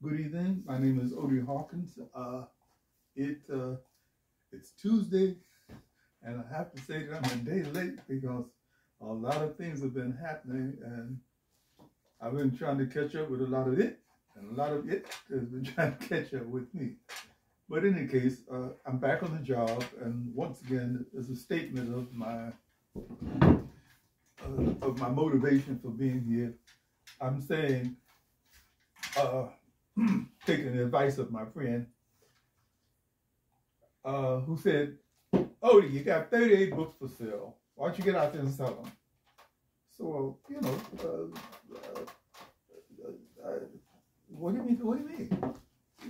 Good evening. My name is Odie Hawkins. It's Tuesday, and I have to say that I'm a day late because a lot of things have been happening, and I've been trying to catch up with a lot of it, and a lot of it has been trying to catch up with me. But in any case, I'm back on the job, and once again, it's a statement of my motivation for being here. I'm saying, taking the advice of my friend, who said, Odie, you got 38 books for sale. Why don't you get out there and sell them? So, you know, what do you mean? What do you mean?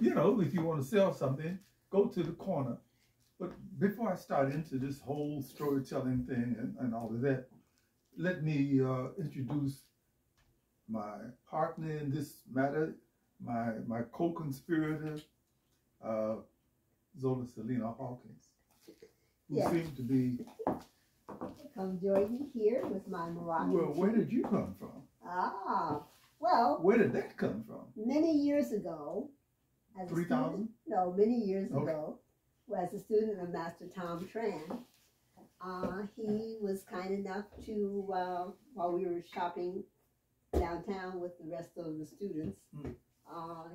You know, if you want to sell something, go to the corner. But before I start into this whole storytelling thing and all of that, let me introduce my partner in this matter, my co-conspirator, Zola Salena-Hawkins, who seems to be... Come join me here with my Moroccan. Well, where did you come from? Ah, well... Where did that come from? Many years ago, as 3,000? No, many years ago, as a student of Master Tom Tran, he was kind enough to, while we were shopping downtown with the rest of the students,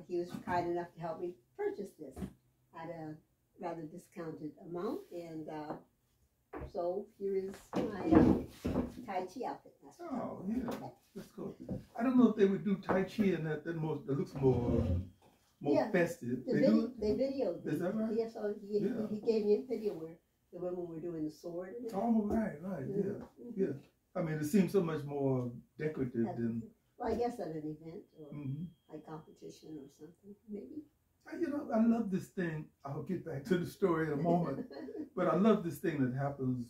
he was kind enough to help me purchase this at a rather discounted amount, and so here is my Tai Chi outfit. Oh, yeah, that's cool. I don't know if they would do Tai Chi in that looks more festive. They videoed it. Is that right? Yes, he gave me a video where the women were doing the sword. And oh, right, yeah. I mean, it seems so much more decorative than... Well, I guess at an event or like competition or something, maybe. You know, I love this thing. I'll get back to the story in a moment. But I love this thing that happens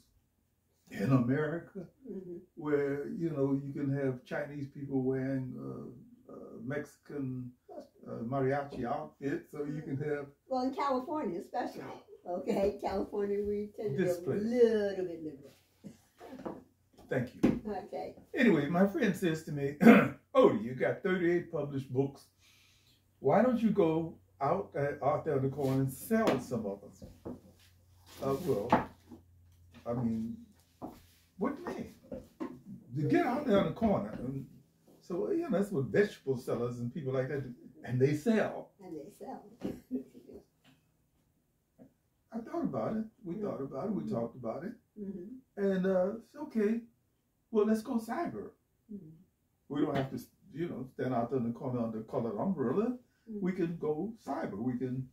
in America, where, you know, you can have Chinese people wearing Mexican mariachi outfits, so you can have... Well, in California especially, okay? California, we tend to be a little bit liberal. Thank you. Okay. Anyway, my friend says to me, Odie, you got 38 published books. Why don't you go out there in the corner and sell some of them? Well, I mean, what do you mean? You get out there in the corner. And so, you know, that's what vegetable sellers and people like that do. And they sell. And they sell. I thought about it. We thought about it. We talked about it. And it's okay. Well, let's go cyber. We don't have to, you know, stand out there in the corner under colored umbrella. We can go cyber. We can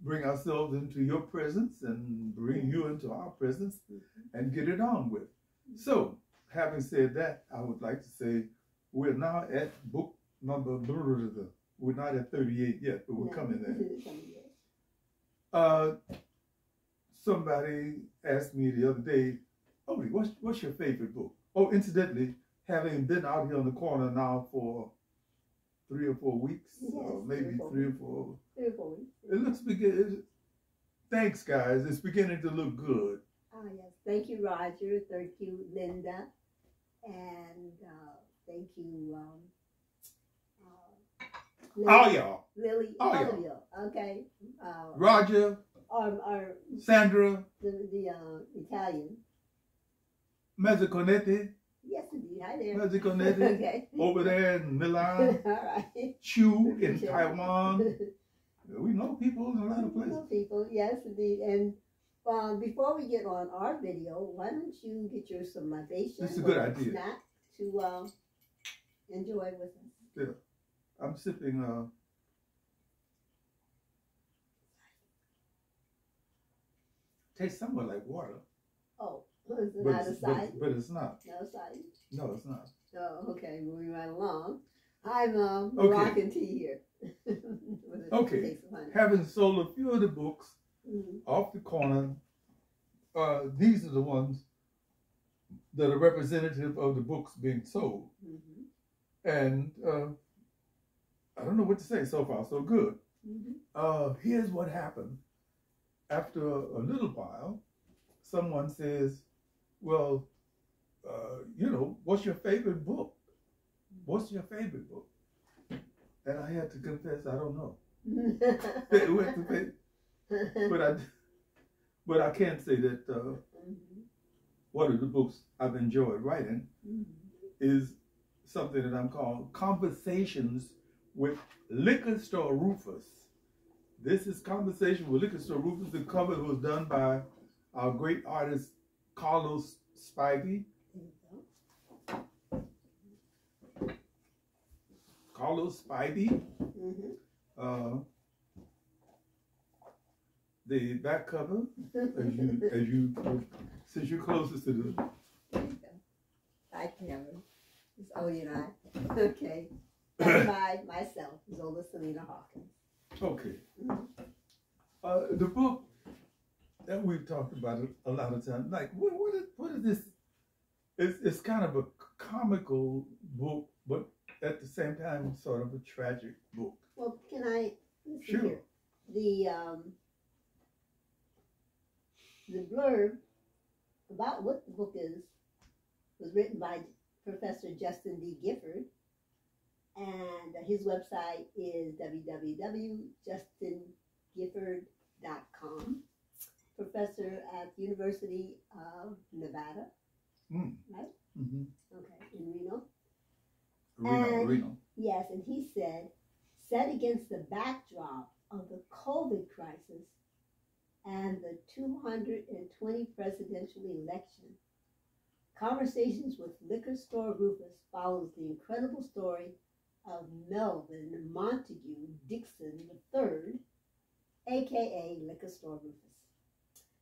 bring ourselves into your presence and bring you into our presence and get it on with. So, having said that, I would like to say we're now at book number, we're not at 38 yet, but we're coming there. Somebody asked me the other day, Odie, what's your favorite book? Oh, incidentally, having been out here on the corner now for 3 or 4 weeks, maybe 3 or 4. 3 or 4 weeks. It looks beginning. Thanks, guys. It's beginning to look good. Oh yes, thank you, Roger. Thank you, Linda, and thank you, all y'all. Lily. All of you. Okay. Roger. Our Sandra. The Italian. Mezziconetti. Yes, indeed. Hi there. Mezziconetti. Okay. Over there in Milan. All right. Chu in Taiwan. We know people in a lot of places. We know people, yes, indeed. And before we get on our video, why don't you get your some libation? It's a good idea. Snack to enjoy with us. Yeah. I'm sipping tastes somewhat like water. Oh, is it not a side? But it's not. No side? No, it's not. Oh, okay. Moving right along. I'm Moroccan tea here. Okay. Having sold a few of the books off the corner, these are the ones that are representative of the books being sold. And I don't know what to say. So far, so good. Here's what happened. After a little while, someone says, well, you know, what's your favorite book? What's your favorite book? And I had to confess, I don't know. It went to pay. But I can say that one of the books I've enjoyed writing is something that I'm calling Conversations with Likka Sto Rufus. This is Conversation with Likka Sto Rufus. The cover was done by our great artist Carlos Spivey. Carlos Spivey. The back cover, as you, since you're closest to the. There you go. Back cover. It's Odie and I. Okay. That's by myself, Zola Salena-Hawkins. Okay. The book that we've talked about a lot of times, like what is this? It's kind of a comical book, but at the same time, sort of a tragic book. Well, can I? Sure. Here. The blurb about what the book is was written by Professor Justin D. Gifford, and his website is www.justingifford.com. Professor at the University of Nevada, right? Mm-hmm. Okay, in Reno. Reno. Yes, and he said, set against the backdrop of the COVID crisis and the 220 presidential election, Conversations with Likka Sto Rufus follows the incredible story of Melvin Montague Dixon III, aka Likka Sto Rufus.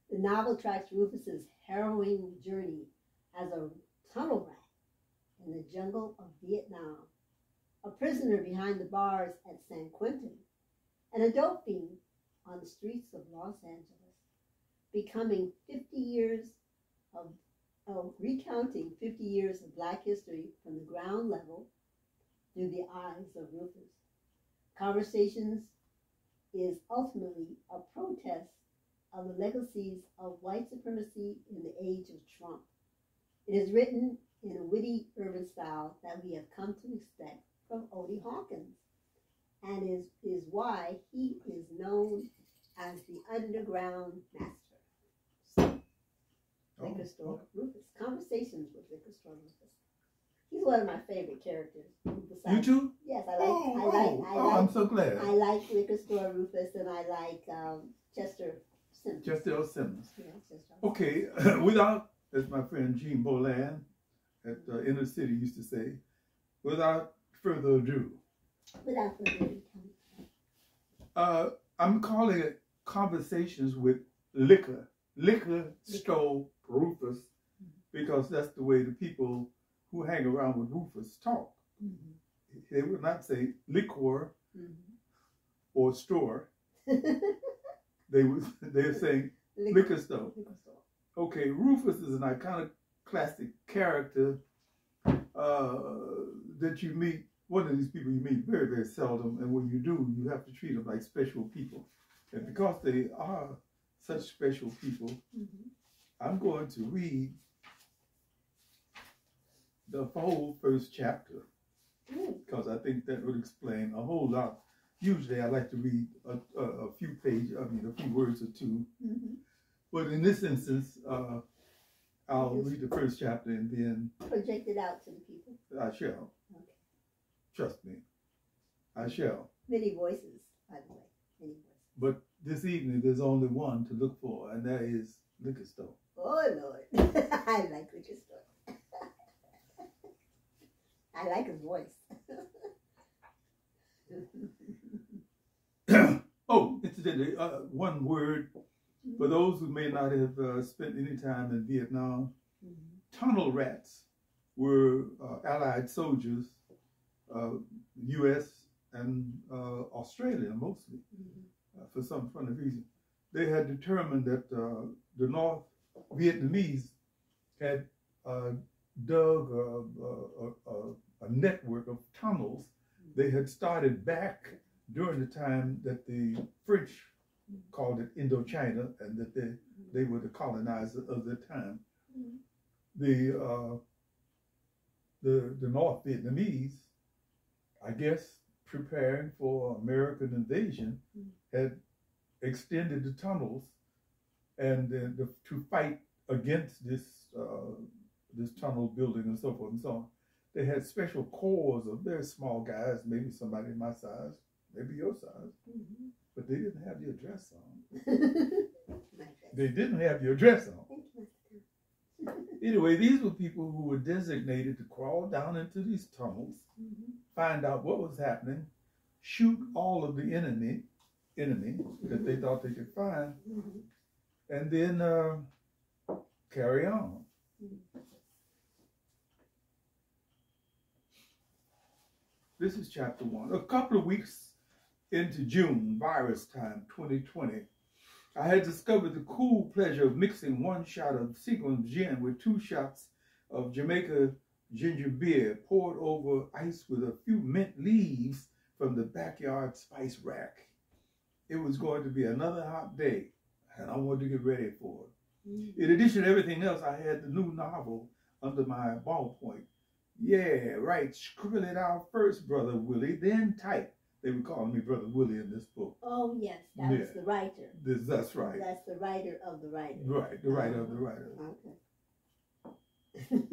The novel tracks Rufus's harrowing journey as a tunnel rat in the jungle of Vietnam, a prisoner behind the bars at San Quentin, and a dope fiend on the streets of Los Angeles, becoming 50 years of recounting 50 years of Black history from the ground level through the eyes of Rufus. Conversations is ultimately a protest of the legacies of white supremacy in the age of Trump. It is written in a witty urban style that we have come to expect from Odie Hawkins, and is why he is known as the underground master. Likka Sto Rufus. Conversations with Likka Sto Rufus. He's one of my favorite characters. You too? Yes, I like. I'm so glad. I like Likka Sto Rufus, and I like Chester Simmons. Chester Simmons. Yeah, Chester. Okay, without, as my friend Gene Boland at Inner City used to say, without further ado. Without further ado. I'm calling it Conversations with Likka Sto Rufus, because that's the way the people who hang around with Rufus talk. They would not say liquor or store. They're saying Likka Sto. Okay, Rufus is an iconoclastic character that you meet. One of these people you meet very, very seldom, and when you do, you have to treat them like special people. And because they are such special people, I'm going to read the whole first chapter, because I think that would explain a whole lot. Usually I like to read a few pages, a few words or two. But in this instance, I'll read the first chapter and then project it out to the people. I shall. Okay. Trust me, I shall. Many voices, by the way. Many voices. But this evening, there's only one to look for, and that is Likka Sto. Oh, Lord. I like Likka Sto. I like his voice. Oh, incidentally, one word for those who may not have spent any time in Vietnam. Tunnel rats were Allied soldiers, U.S. and Australia mostly, for some funny reason. They had determined that the North Vietnamese had dug a network of tunnels. They had started back during the time that the French called it Indochina, and that they were the colonizer of the time. The North Vietnamese, I guess, preparing for American invasion, had extended the tunnels and to fight against this this tunnel building and so forth and so on. They had special corps of very small guys, maybe somebody my size, maybe your size, but they didn't have your dress on. They didn't have your dress on. Anyway, these were people who were designated to crawl down into these tunnels, find out what was happening, shoot all of the enemy that they thought they could find, and then carry on. This is chapter 1. A couple of weeks into June, virus time, 2020, I had discovered the cool pleasure of mixing 1 shot of Seagram gin with 2 shots of Jamaican Ginger Beer poured over ice with a few mint leaves from the backyard spice rack. It was going to be another hot day, and I wanted to get ready for it. In addition to everything else, I had the new novel under my ballpoint. Yeah, right. Scribble it out first, Brother Willie, then type. They were calling me Brother Willie in this book. Oh, yes, that was the writer. That's right. That's the writer of the writer. Right, the writer of the writer. Okay.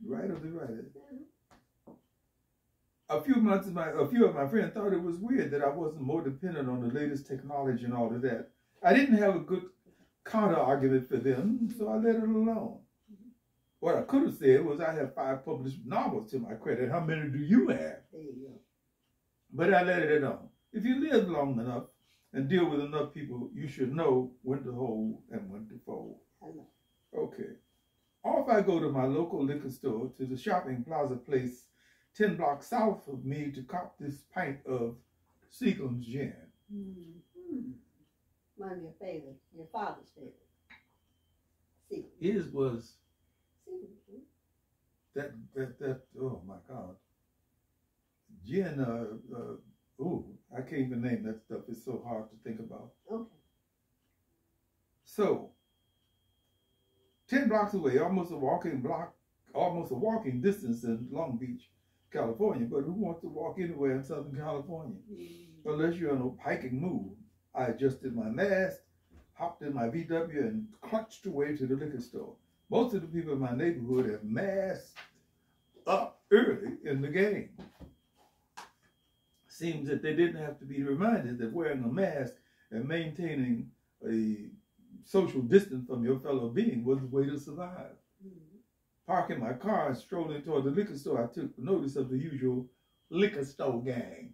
Writer of the writer. A few of my friends thought it was weird that I wasn't more dependent on the latest technology and all of that. I didn't have a good counter argument for them, so I let it alone. What I could have said was, I have 5 published novels to my credit. How many do you have? There you go. But I let it alone. If you live long enough and deal with enough people, you should know when to hold and when to fold. Okay. Off I go to my local liquor store, to the shopping plaza place 10 blocks south of me, to cop this pint of Seagram's gin. One of your favorites, your father's favorite. Seagram. His was that oh my God. Gin, I can't even name that stuff. It's so hard to think about. Okay. So, 10 blocks away, almost a walking distance in Long Beach, California, but who wants to walk anywhere in Southern California? Unless you're in a hiking mood. I adjusted my mask, hopped in my VW, and clutched away to the liquor store. Most of the people in my neighborhood have masked up early in the game. Seems that they didn't have to be reminded that wearing a mask and maintaining a social distance from your fellow being was the way to survive. Parking my car and strolling toward the liquor store, I took notice of the usual liquor store gang.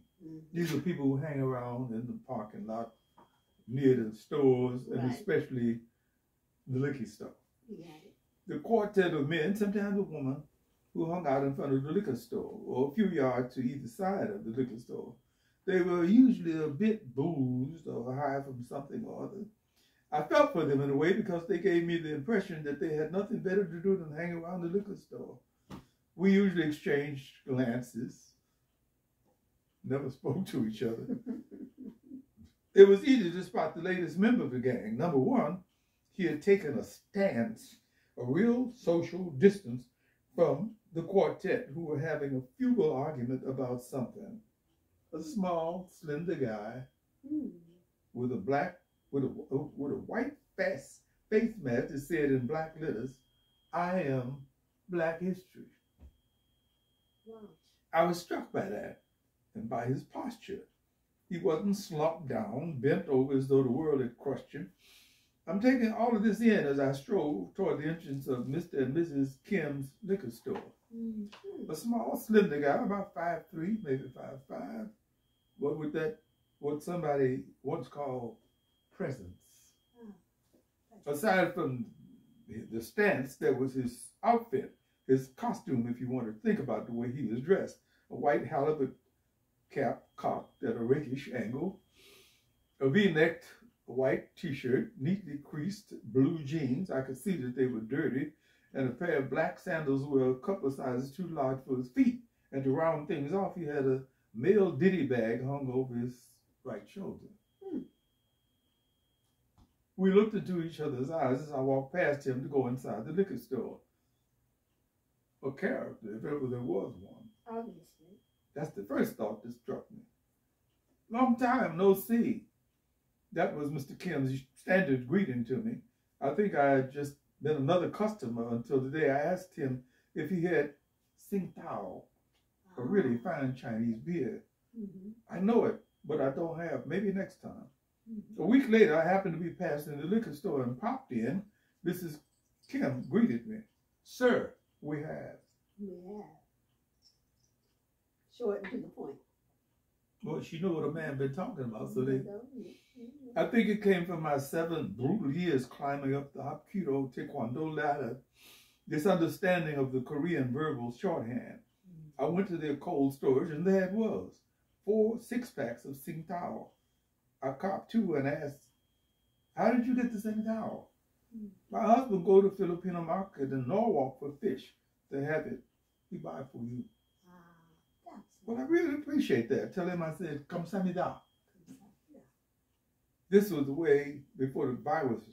These are people who hang around in the parking lot near the stores, and especially the liquor store. The quartet of men, sometimes a woman, who hung out in front of the liquor store, or a few yards to either side of the liquor store. They were usually a bit boozed or high from something or other. I felt for them in a way, because they gave me the impression that they had nothing better to do than hang around the liquor store. We usually exchanged glances, never spoke to each other. It was easy to spot the latest member of the gang. Number one, he had taken a stance, a real social distance from the quartet, who were having a fugal argument about something. A small, slender guy with a white face mask that said in black letters, "I am Black History." Wow. I was struck by that and by his posture. He wasn't slumped down, bent over as though the world had crushed him. I'm taking all of this in as I stroll toward the entrance of Mr. and Mrs. Kim's liquor store. A small, slender guy, about 5'3", maybe 5'5". What somebody once called presence. Aside from the stance, there was his outfit, his costume, if you want to think about the way he was dressed. A white halibut cap cocked at a rakish angle, a V-necked white t-shirt, neatly creased blue jeans. I could see that they were dirty, and a pair of black sandals were a couple of sizes too large for his feet. And to round things off, he had a male ditty bag hung over his right shoulder. We looked into each other's eyes as I walked past him to go inside the liquor store. A character, if ever there was one. Obviously. That's the first thought that struck me. Long time no see. That was Mr. Kim's standard greeting to me. I think I had just been another customer until the day I asked him if he had Tsingtao, a really fine Chinese beer. I know it, but I don't have. Maybe next time. A week later, I happened to be passing the liquor store and popped in. Mrs. Kim greeted me. Sir, we have. We have. Short and to the point. Well, she knew what a man been talking about, so they... I think it came from my 7 brutal years climbing up the Hapkido Taekwondo ladder, this understanding of the Korean verbal shorthand. I went to their cold storage, and there it was, 4 6-packs of Tsingtao. I copped 2 and asked, how did you get the Tsingtao? My husband go to Filipino market in Norwalk for fish. They have it. He buy for you. Well, I really appreciate that. Tell him I said, kamsamida. This was the way before the virus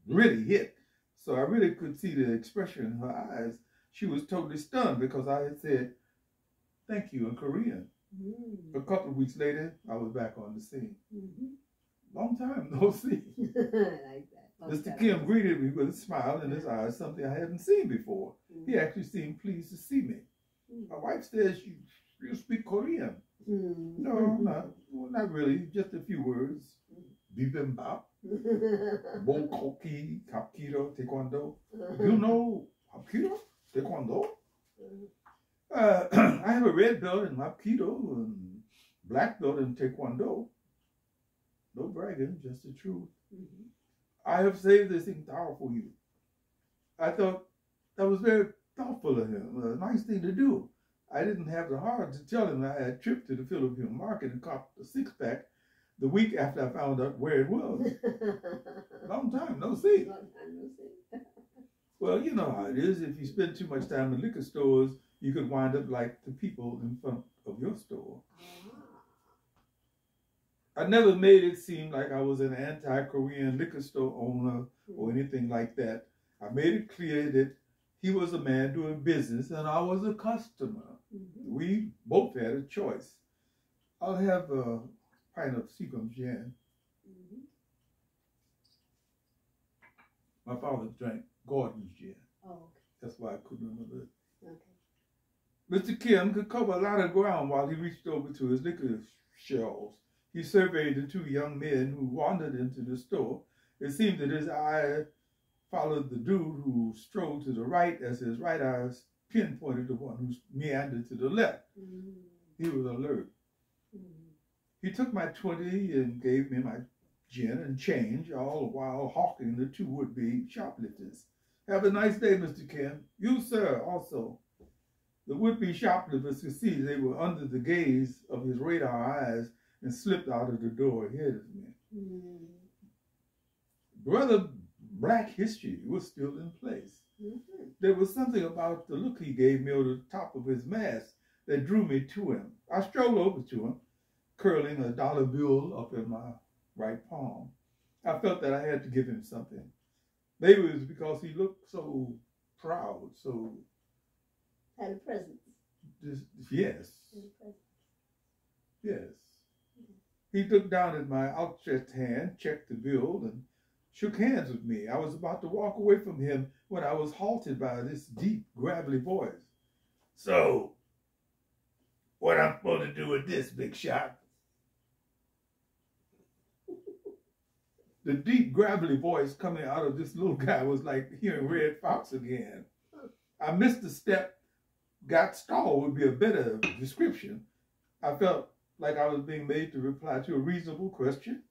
really hit. So I really could see the expression in her eyes. She was totally stunned because I had said, thank you in Korean. A couple of weeks later, I was back on the scene. Long time no see. Like that. Mr. Kim greeted me with a smile in his eyes, something I hadn't seen before. He actually seemed pleased to see me. My wife says, you speak Korean. No, not really. Just a few words. Bibimbap, Bokoki, Hapkido, Taekwondo. You know Hapkido, Taekwondo? I have a red belt in Hapkido and black belt in Taekwondo. No bragging, just the truth. I have saved this Tsingtao for you. I thought that was very thoughtful of him, a nice thing to do. I didn't have the heart to tell him I had tripped to the Filipino market and copped a 6-pack the week after I found out where it was. Long time no see. Well, you know how it is. If you spend too much time in liquor stores, you could wind up like the people in front of your store. I never made it seem like I was an anti-Korean liquor store owner or anything like that. I made it clear that he was a man doing business and I was a customer. We both had a choice. I'll have a pint of Seagrams gin. My father drank Gordon's gin. Oh, okay. That's why I couldn't remember it. Okay. Mr. Kim could cover a lot of ground while he reached over to his liquor shelves. He surveyed the 2 young men who wandered into the store. It seemed that his eye followed the dude who strolled to the right as his right eye pinpointed the one who meandered to the left. He was alert. He took my 20 and gave me my gin and change, all the while hawking the 2 would-be shoplifters. Have a nice day, Mr. Kim. You, sir, also. The would-be shoplifters could see they were under the gaze of his radar eyes and slipped out of the door ahead of me. Brother Black history was still in place. There was something about the look he gave me over the top of his mask that drew me to him. I strolled over to him, curling a dollar bill up in my right palm. I felt that I had to give him something. Maybe it was because he looked so proud, so... Had a presence. Yes. Yes. He looked down at my outstretched hand, checked the bill, and shook hands with me. I was about to walk away from him when I was halted by this deep, gravelly voice. So, what I'm supposed to do with this, big shot? The deep, gravelly voice coming out of this little guy was like hearing Red Fox again. I missed a step. Got stalled would be a better description. I felt like I was being made to reply to a reasonable question.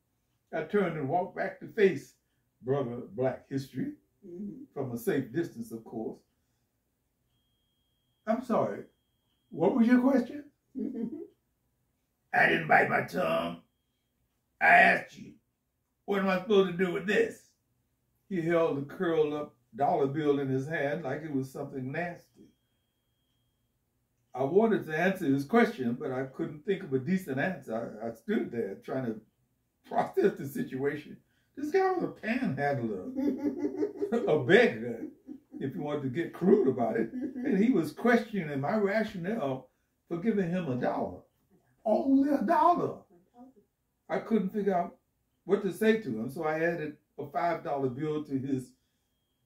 I turned and walked back to face Brother Black history, from a safe distance, of course. I'm sorry, what was your question? I didn't bite my tongue. I asked you, what am I supposed to do with this? He held the curled up dollar bill in his hand like it was something nasty. I wanted to answer his question, but I couldn't think of a decent answer. I stood there trying to process the situation. This guy was a panhandler, a beggar, if you wanted to get crude about it. And he was questioning my rationale for giving him $1. Only $1. I couldn't figure out what to say to him, so I added a $5 bill to his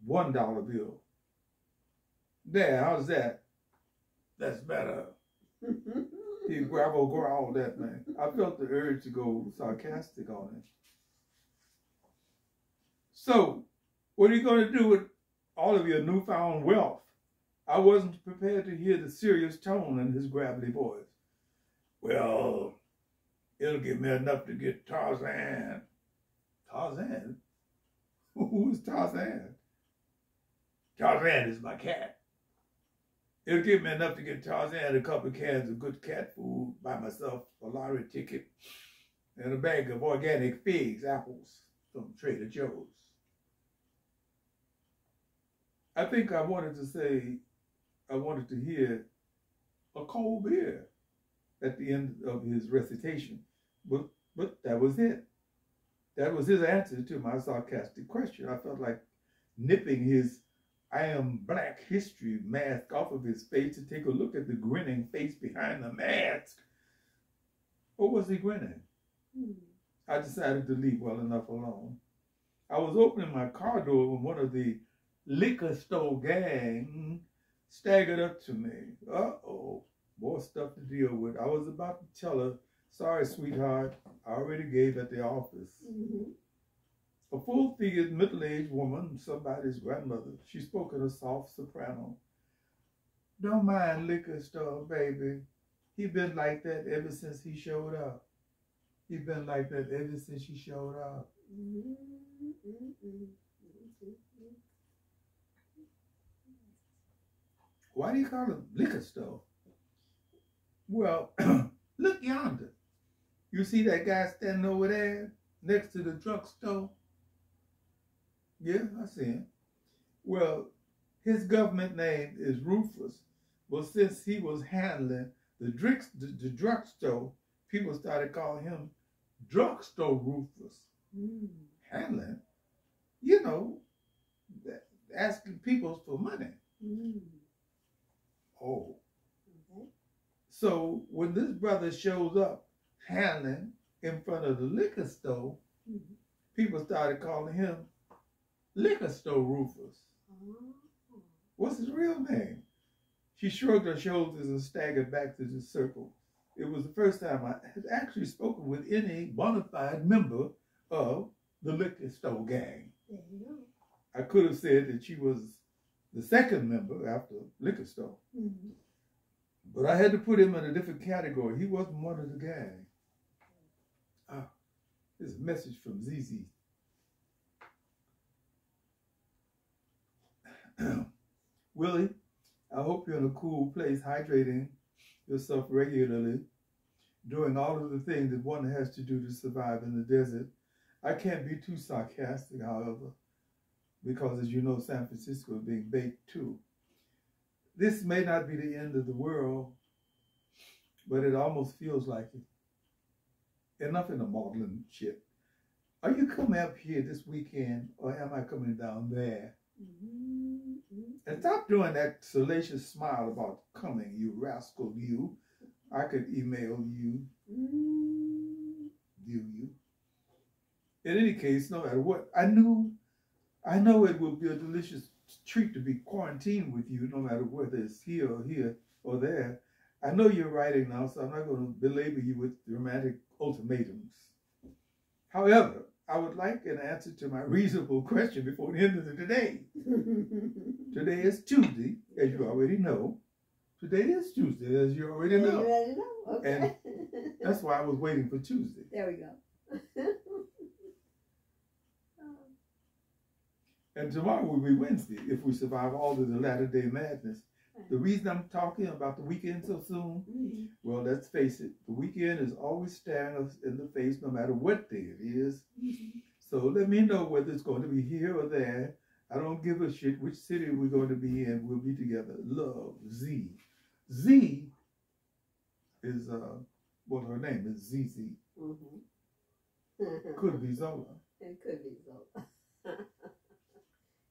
$1 bill. There, how's that? That's better. He growled at me. I felt the urge to go sarcastic on him. So, what are you going to do with all of your newfound wealth? I wasn't prepared to hear the serious tone in his gravelly voice. Well, it'll give me enough to get Tarzan. Tarzan? Who is Tarzan? Tarzan is my cat. It'll give me enough to get Tarzan a couple of cans of good cat food, buy myself a lottery ticket, and a bag of organic figs, apples from Trader Joe's. I think I wanted to hear a cold beer at the end of his recitation, but that was it. That was his answer to my sarcastic question. I felt like nipping his I am black history mask off of his face to take a look at the grinning face behind the mask. Or was he grinning? I decided to leave well enough alone. I was opening my car door when one of the Likka Sto gang staggered up to me. Uh-oh, more stuff to deal with. I was about to tell her, sorry, sweetheart, I already gave at the office. A full-figured, middle-aged woman, somebody's grandmother. She spoke in a soft soprano. Don't mind Likka Sto, baby. He been like that ever since he showed up. He been like that ever since she showed up. Why do you call him Likka Sto? Well, look yonder. You see that guy standing over there next to the drugstore? Yeah, I see him. Well, his government name is Rufus. Well, since he was handling the drugstore, people started calling him Drugstore Rufus. Handling? You know, asking people for money. Oh. Okay. So when this brother shows up handling in front of the liquor store, people started calling him Likka Sto Rufus. What's his real name? She shrugged her shoulders and staggered back to the circle. It was the first time I had actually spoken with any bona fide member of the Likka Sto gang. There you go. I could have said that she was the second member after Likka Sto. But I had to put him in a different category. He wasn't one of the gang. Ah, there's a message from ZZ. Willie, I hope you're in a cool place, hydrating yourself regularly, doing all of the things that one has to do to survive in the desert. I can't be too sarcastic, however, because as you know, San Francisco is being baked too. This may not be the end of the world, but it almost feels like it. Enough in the maudlin shit. Are you coming up here this weekend, or am I coming down there? And stop doing that salacious smile about coming, you rascal, you. I could email you. You. In any case, no matter what, I know it will be a delicious treat to be quarantined with you, no matter whether it's here or there. I know you're writing now, so I'm not going to belabor you with dramatic ultimatums. However, I would like an answer to my reasonable question before the end of the day. Today is Tuesday, as you already know. Today is Tuesday, as you already know. You already know, okay. And that's why I was waiting for Tuesday. There we go. And tomorrow will be Wednesday, if we survive all of the latter-day madness. The reason I'm talking about the weekend so soon, well, let's face it, the weekend is always staring us in the face no matter what day it is. So let me know whether it's going to be here or there. I don't give a shit which city we're going to be in. We'll be together. Love, Z. Z is, well, her name is ZZ. Could be Zola. It could be Zola.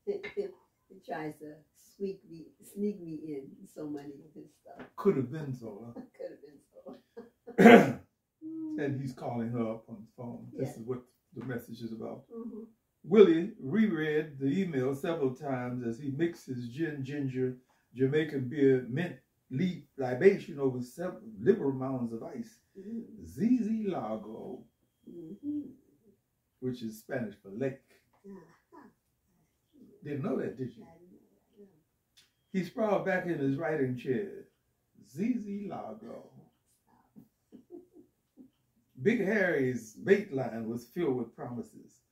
It tries to sneak me in so many of his stuff. Could have been Zola. Could have been Zola. And And he's calling her up on the phone. This is what the message is about. Willie reread the email several times as he mixed his ginger Jamaican beer mint leaf libation over several liberal mounds of ice. ZZ Lago, which is Spanish for lake. Didn't know that, did you? He sprawled back in his writing chair. ZZ Lago. Big Harry's bait line was filled with promises.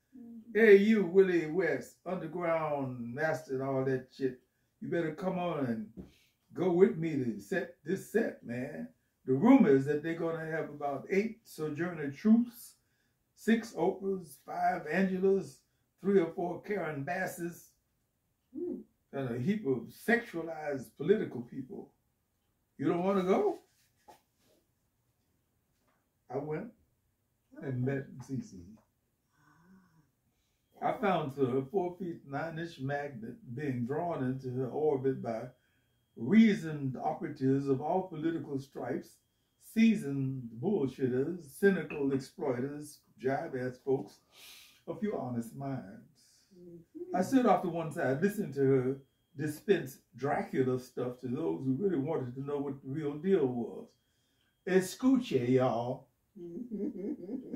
Hey, you, Willie West, underground master and all that shit. You better come on and go with me to set this set, man. The rumor is that they're going to have about 8 Sojourner Truths, 6 Oprahs, 5 Angelas, 3 or 4 Karen Basses, and a heap of sexualized political people. You don't want to go? I went and met Cece. I found her 4 feet 9-inch magnet being drawn into her orbit by reasoned operatives of all political stripes, seasoned bullshitters, cynical exploiters, jive-ass folks, a few honest minds. I stood off to one side, listening to her dispense Dracula stuff to those who really wanted to know what the real deal was. Escuche, y'all.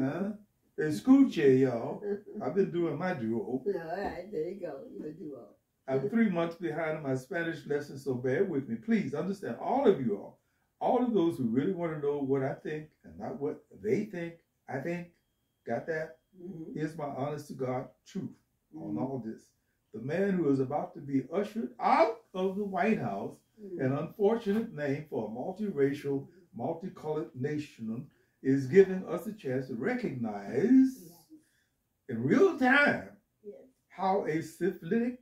Huh? Escuche, y'all. I've been doing my duo. All right, there you go. Your duo. I'm 3 months behind in my Spanish lesson, so bear with me. Please understand, all of you all of those who really want to know what I think and not what they think, I think. Got that? Here's my honest to God truth on all this. The man who is about to be ushered out of the White House, an unfortunate name for a multiracial, multicolored nation, is giving us a chance to recognize in real time how a syphilitic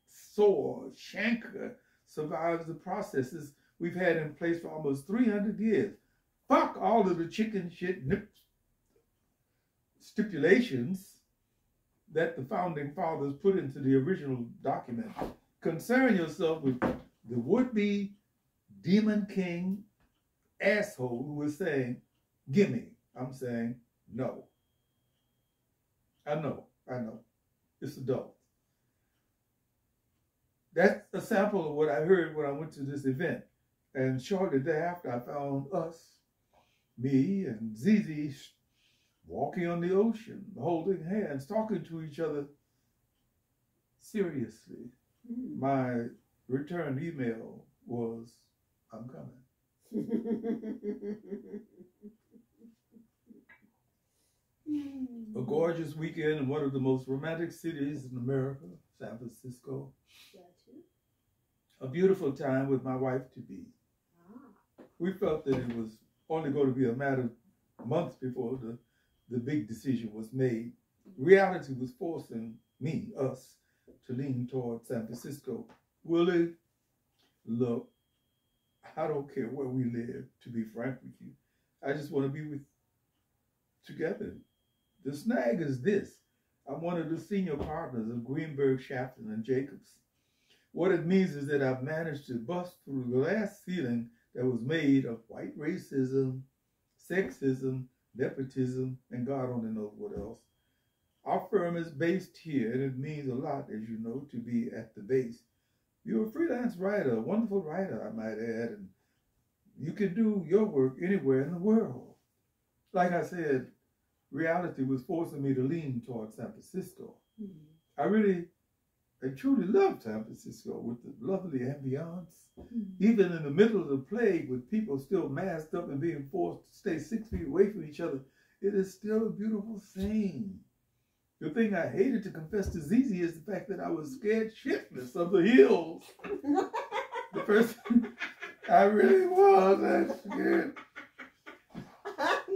sore chancre survives the processes we've had in place for almost 300 years. Fuck all of the chicken shit stipulations that the founding fathers put into the original document. Concern yourself with the would-be demon king asshole who was saying, gimme. I'm saying, no. I know. It's adult. That's a sample of what I heard when I went to this event. And shortly thereafter, I found us, me and Zizi, walking on the ocean, holding hands, talking to each other seriously. My return email was, I'm coming. A gorgeous weekend in one of the most romantic cities in America, San Francisco. A beautiful time with my wife-to-be. We felt that it was only going to be a matter of months before the big decision was made. Reality was forcing us, to lean toward San Francisco. Willie, look, I don't care where we live, to be frank with you. I just want to be together. The snag is this. I'm one of the senior partners of Greenberg, Shafton, and Jacobs. What it means is that I've managed to bust through the last ceiling that was made of white racism, sexism, nepotism, and God only knows what else. Our firm is based here, and it means a lot, as you know, to be at the base. You're a freelance writer, a wonderful writer, I might add, and you can do your work anywhere in the world. Like I said, reality was forcing me to lean toward San Francisco. I truly love San Francisco with the lovely ambiance. Even in the middle of the plague, with people still masked up and being forced to stay 6 feet away from each other, it is still a beautiful thing. The thing I hated to confess to Zizi is the fact that I was scared shitless of the hills. The first, I really was scared.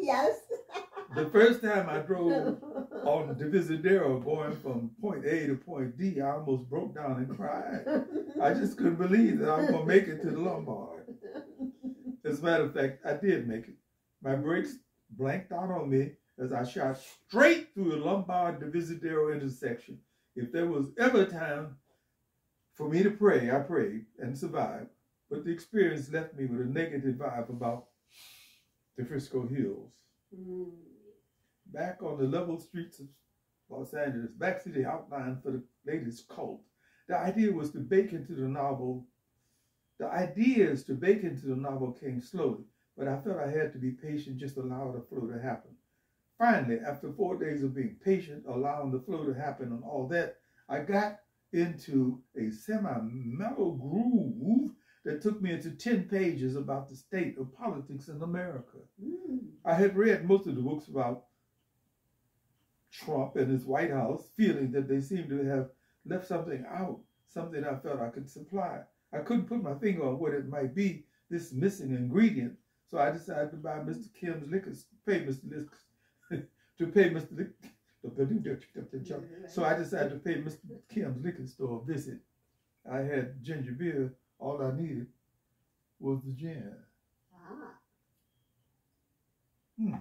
Yes. The first time I drove on Divisadero going from point A to point D, I almost broke down and cried. I just couldn't believe that I was going to make it to the Lombard. As a matter of fact, I did make it. My brakes blanked out on me as I shot straight through the Lombard Divisadero intersection. If there was ever a time for me to pray, I prayed and survived. But the experience left me with a negative vibe about the Frisco Hills. Back on the level streets of Los Angeles, back to the outline for the latest cult. The idea was to bake into the novel. The ideas to bake into the novel came slowly, but I felt I had to be patient, just allow the flow to happen. Finally, after 4 days of being patient, allowing the flow to happen and all that, I got into a semi-mellow groove that took me into 10 pages about the state of politics in America. I had read most of the books about Trump and his White House, feeling that they seemed to have left something out, something I felt I could supply. I couldn't put my finger on what it might be, this missing ingredient. So I decided to buy Mr. Kim's liquor, So I decided to pay Mr. Kim's liquor store a visit. I had ginger beer. All I needed was the gin. And?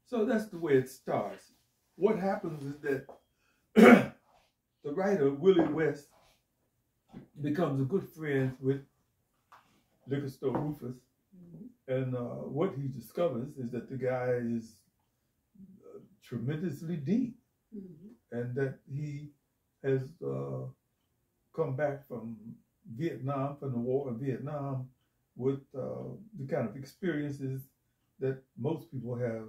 So that's the way it starts. What happens is that the writer, Willie West, becomes a good friend with Likka Sto Rufus. And what he discovers is that the guy is tremendously deep. And that he has come back from Vietnam, from the war in Vietnam, with the kind of experiences that most people have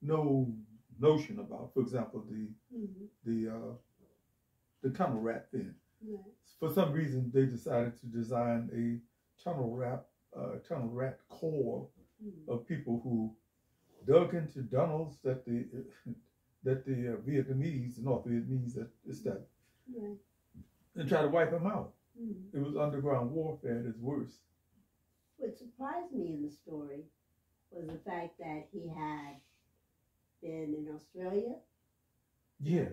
no notion about. For example, the tunnel rat thing. For some reason, they decided to design a tunnel rat corps of people who dug into tunnels that the Vietnamese, North Vietnamese, and try to wipe them out. It was underground warfare at its worst. What surprised me in the story was the fact that he had been in Australia. Yeah.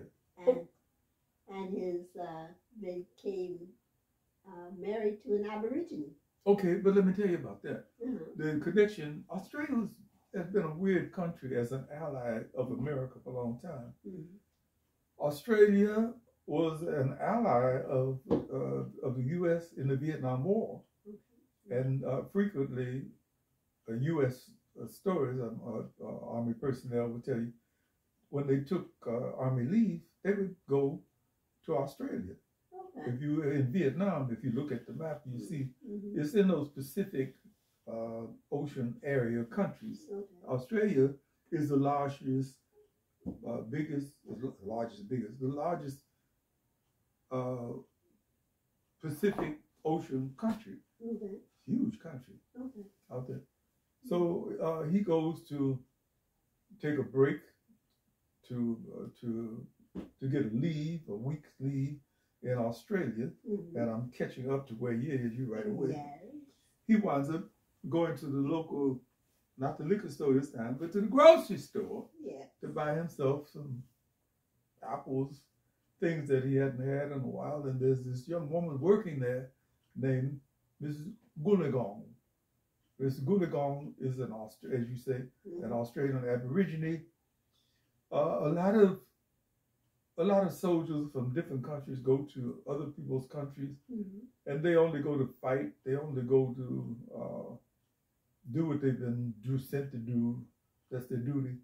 And his they came married to an Aborigine. Okay, but let me tell you about that. The connection, Australia has been a weird country as an ally of America for a long time. Australia was an ally of the U.S. in the Vietnam War. And frequently, U.S. stories, Army personnel would tell you, when they took Army leave, they would go to Australia. If you were in Vietnam, if you look at the map, you see it's in those Pacific Ocean area countries. Australia is the largest Pacific Ocean country. Huge country out there. So he goes to take a break to get a week's leave in Australia, and I'm catching up to where he is, you right away. He winds up going to the local, not the liquor store this time, but to the grocery store to buy himself some apples, things that he hadn't had in a while. And there's this young woman working there named Mrs. Goolagong. Mrs. Goolagong is an as you say, an Australian Aborigine. A lot of soldiers from different countries go to other people's countries, and they only go to fight. They only go to do what they've been sent to do. That's their duty.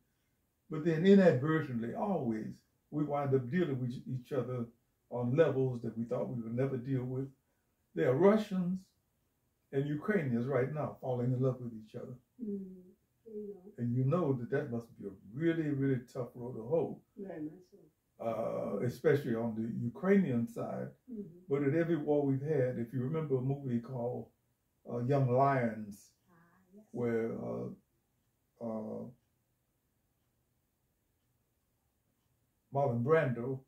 But then inadvertently, always, we wind up dealing with each other on levels that we thought we would never deal with. There are Russians and Ukrainians right now falling in love with each other. And you know that must be a really, really tough road to hoe. Very much so. Especially on the Ukrainian side. But at every war we've had, if you remember a movie called Young Lions, where Marlon Brando,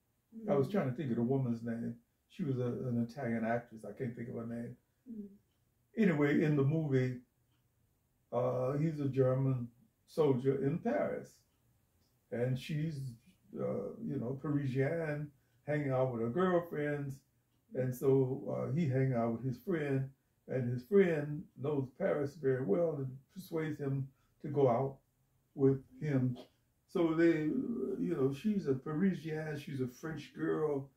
I was trying to think of the woman's name. She was an Italian actress. I can't think of her name. Anyway, in the movie, he's a German soldier in Paris. And she's, Parisian, hanging out with her girlfriends. And so he hang out with his friend. And his friend knows Paris very well and persuades him to go out with him. So they, she's a Parisian, she's a French girl,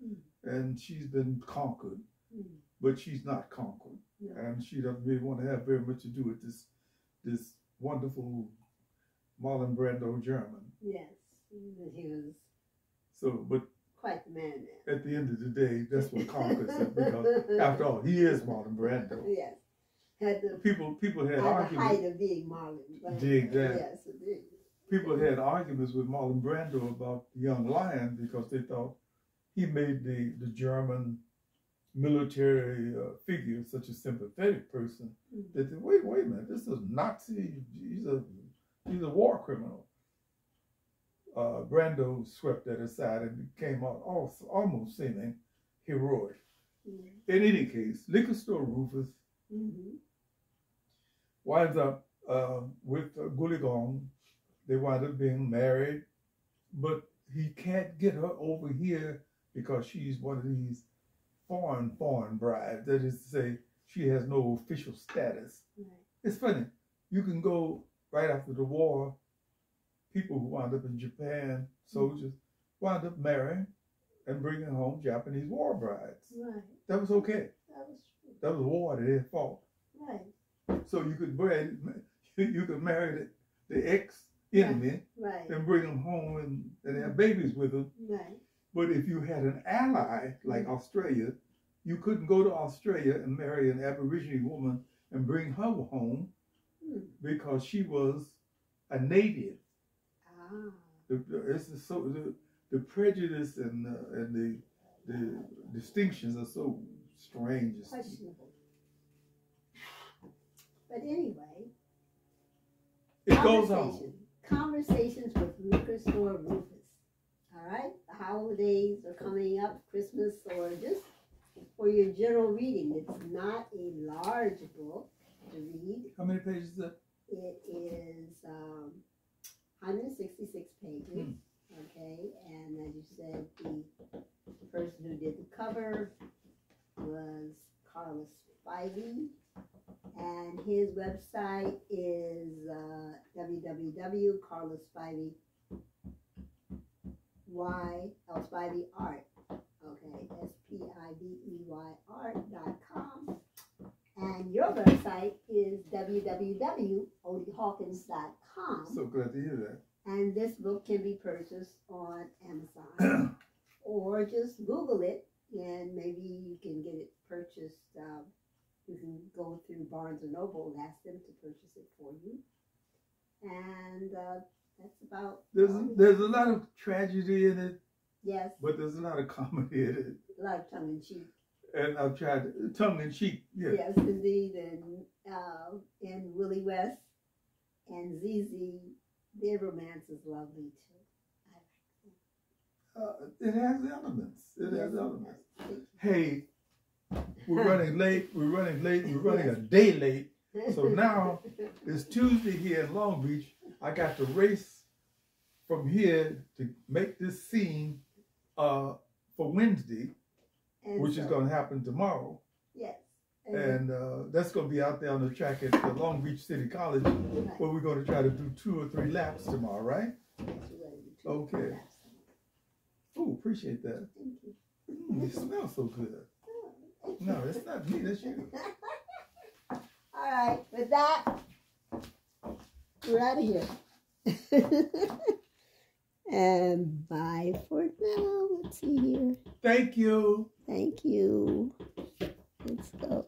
and she's been conquered. But she's not conquered. And she doesn't really want to have very much to do with this wonderful Marlon Brando German. Yes, he was So, but quite the man now. at the end of the day, that's what conquers it, because after all, he is Marlon Brando. Yes. Had the, people had at arguments. the height of being Marlon Brando. Dig that. Yes, indeed. People had arguments with Marlon Brando about Young Lion because they thought he made the German military figure such a sympathetic person. They said, wait a minute, this is Nazi. He's a war criminal. Brando swept that aside and came out almost seeming heroic. In any case, Likka Sto Rufus winds up with Gulligong. They wind up being married, but he can't get her over here because she's one of these foreign brides. That is to say, she has no official status. It's funny. You can go right after the war. People who wound up in Japan, soldiers, wound up marrying and bringing home Japanese war brides. Right. That was okay. That was true. That was war that they fought. Right. So you could marry the ex-enemy and bring them home and have babies with them. Right. But if you had an ally like Australia, you couldn't go to Australia and marry an Aborigine woman and bring her home because she was a native. The prejudice and the distinctions are so strange. Questionable. But anyway, it goes on. Conversations with Likka Sto Rufus. All right, the holidays are coming up, Christmas, or just for your general reading. It's not a large book to read. How many pages is that? It is 166 pages. Okay, and as you said, the person who did the cover was Carlos Spivey, and his website is www.carlosspivey.com. Spiveyart. Okay, SPIVEYart.com. And your website is www.odiehawkins.com. So glad to hear that. And this book can be purchased on Amazon or just Google it and maybe you can get it purchased. You can go through Barnes & Noble and ask them to purchase it for you. And that's about... There's a lot of tragedy in it. Yes. But there's a lot of comedy in it. A lot of tongue-in-cheek. And I've tried tongue-in-cheek. Yeah. Yes, indeed. And Willie West and ZZ, their romance is lovely too. It has elements. It has elements. Hey, we're running late. We're running a day late. So now it's Tuesday here in Long Beach. I got to race from here to make this scene for Wednesday, which is going to happen tomorrow. Yes. And that's going to be out there on the track at the Long Beach City College, where we're going to try to do 2 or 3 laps tomorrow, right? Yes, we're going to do 2 or 3 laps. Oh, appreciate that. Thank you. You smell so good. No, it's not me, that's you. All right, with that, we're out of here. And bye for now. Let's see here. Thank you. Thank you. Let's go.